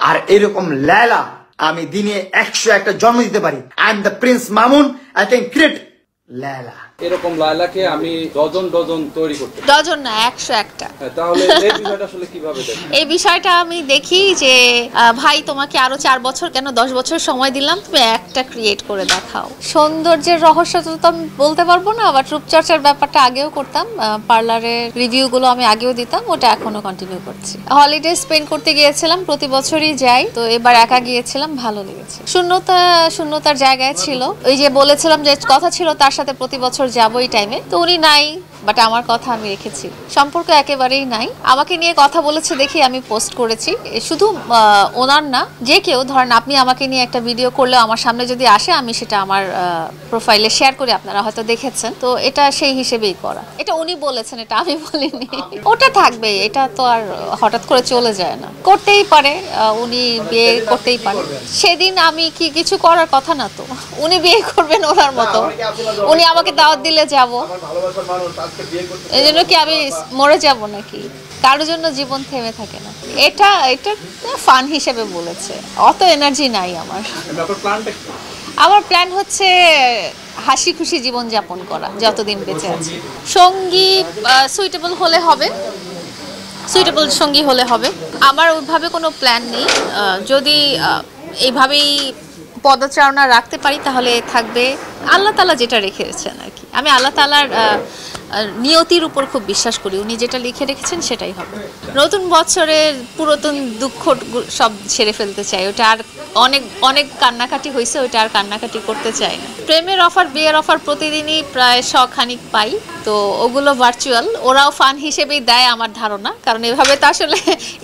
আর এরকম লায়লা আমি দিনে 101টা জন্ম দিতে পারি। I am the Prince Mamun, I can create Laila. এরকম লায়লাকে আমি ডজন ডজন তৈরি করতে, ডজন না 101টা। তাহলে এই বিষয়টা আসলে কিভাবে দেখেন? এই বিষয়টা আমি দেখি যে ভাই তোমাকে আরো 4 বছর কেন 10 বছর সময় দিলাম, তুমি একটা ক্রিয়েট করে দেখাও। সৌন্দর্যের রহস্য তো আমি বলতে পারবো না, আবার রূপচর্চার ব্যাপারটা আগেও করতাম, পার্লারের রিভিউ গুলো আমি আগেও দিতাম, ওটা এখনো কন্টিনিউ করছি। হলিডে স্পেন্ড করতে গিয়েছিলাম, প্রতি বছরই যাই, তো এবার একা গিয়েছিলাম, ভালো লেগেছে। শূন্যতার জায়গায় ছিল, ওই যে বলেছিলাম যে কথা ছিল তার সাথে প্রতি বছর যাবো এই টাইমে, তো উনি নাই, বাট আমার কথা আমি রেখেছি। সম্পর্ক একেবারেই নাই, আমাকে নিয়ে কথা বলেছে দেখি আমি পোস্ট করেছি। শুধু ওনার না, যে কেউ ধরেন আপনি আমাকে নিয়ে একটা ভিডিও করলেও আমার সামনে যদি আসে, আমি সেটা আমার প্রোফাইলে শেয়ার করি, আপনারা হয়তো দেখেছেন, তো এটা সেই হিসেবেই করা। এটা উনি বলেছেন, এটা আমি বলিনি। ওটা থাকবে, এটা তো আর হঠাৎ করে চলে যায় না, করতেই পারে, উনি বিয়ে করতেই পারে। সেদিন আমি কি কিছু করার কথা না তো, উনি বিয়ে করবেন ওনার মতো, উনি আমাকে দাওয়াত দিলে যাব, এই জন্য কি আমি মরে যাব নাকি? কারোর জন্য জীবন থেমে থাকে না। এটা ফান হিসেবে বলেছে, অত এনার্জি নাই আমার। আমার প্ল্যান হচ্ছে হাসি খুশি জীবন যাপন করা যতদিন বেঁচে আছি। সঙ্গী সুইটেবল হলে হবে, সুইটেবল সঙ্গী হলে হবে। আমার ওইভাবে কোনো প্ল্যান নেই, যদি এইভাবেই পদচারণা রাখতে পারি তাহলে থাকবে। আল্লাহ তাআলা যেটা রেখেছেন আর কি, আমি আল্লাহ তাআলার নিয়তির উপর খুব বিশ্বাস করি, উনি যেটা লিখে রেখেছেন সেটাই হবে। নতুন বছরের পুরাতন দুঃখ সব ছেড়ে ফেলতে চাই, ওটা আর অনেক কান্নাকাটি হয়েছে, ওইটা আর কান্নাকাটি করতে চাই না। প্রেমের অফার, বিয়ের অফার প্রতিদিনই প্রায় শখানিক পাই, তো ওগুলো ভার্চুয়াল, ওরাও ফান হিসেবেই দেয় আমার ধারণা, কারণ এভাবে তো আসলে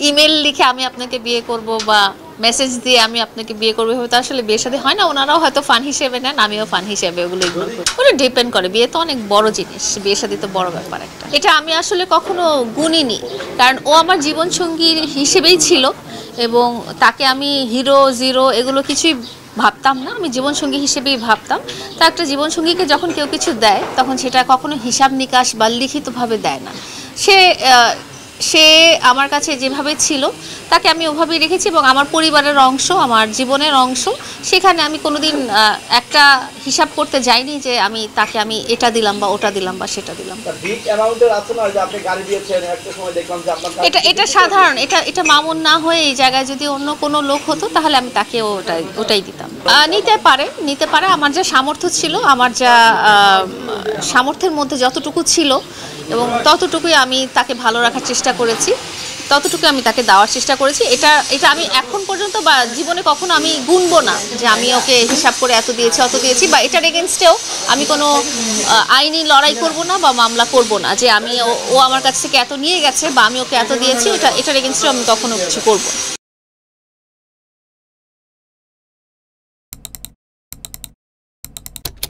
ইমেল লিখে আমি আপনাকে বিয়ে করব বা মেসেজ দিয়ে আমি আপনাকে বিয়ে করবো, এভাবে তো আসলে বিয়ের সাথে হয় না। ওনারাও হয়তো ফান হিসেবে নেন, আমিও ফান হিসেবে ওগুলো ইগনোর করি। ওটা ডিপেন্ড করে, বিয়ে তো অনেক বড় জিনিস, বিয়ের সাথে তো বড় ব্যাপার একটা। এটা আমি আসলে কখনো গুনিনি, কারণ ও আমার জীবনসঙ্গী হিসেবেই ছিল এবং তাকে আমি হিরো জিরো এগুলো কিছুই ভাবতাম না, আমি জীবনসঙ্গী হিসেবেই ভাবতাম। তা একটা জীবনসঙ্গীকে যখন কেউ কিছু দেয় তখন সেটা কখনো হিসাব নিকাশ বা লিখিতভাবে দেয় না। সে আমার কাছে যেভাবে ছিল তাকে আমি ওভাবেই রেখেছি এবং আমার পরিবারের অংশ, আমার জীবনের অংশ। সেখানে আমি কোনোদিন একটা হিসাব করতে যাইনি যে তাকে আমি এটা দিলাম বা ওটা দিলাম বা সেটা দিলাম। এটা সাধারণ, এটা মামুন না হয়ে এই জায়গায় যদি অন্য কোনো লোক হতো তাহলে আমি তাকে ওটাই দিতাম। নিতে পারে, আমার যা সামর্থ্য ছিল, আমার যা সামর্থ্যের মধ্যে যতটুকু ছিল এবং ততটুকুই আমি তাকে ভালো রাখার চেষ্টা করেছি, ততটুকু আমি তাকে দেওয়ার চেষ্টা করেছি। এটা আমি এখন পর্যন্ত বা জীবনে কখনো আমি গুনবো না যে আমি ওকে হিসাব করে এত দিয়েছি অত দিয়েছি, বা এটার এগেনস্টেও আমি কোনো আইনি লড়াই করব না বা মামলা করব না যে ও আমার কাছ থেকে এত নিয়ে গেছে বা আমি ওকে এত দিয়েছি, এটার এগেনস্টেও আমি কখনো কিছু করবো।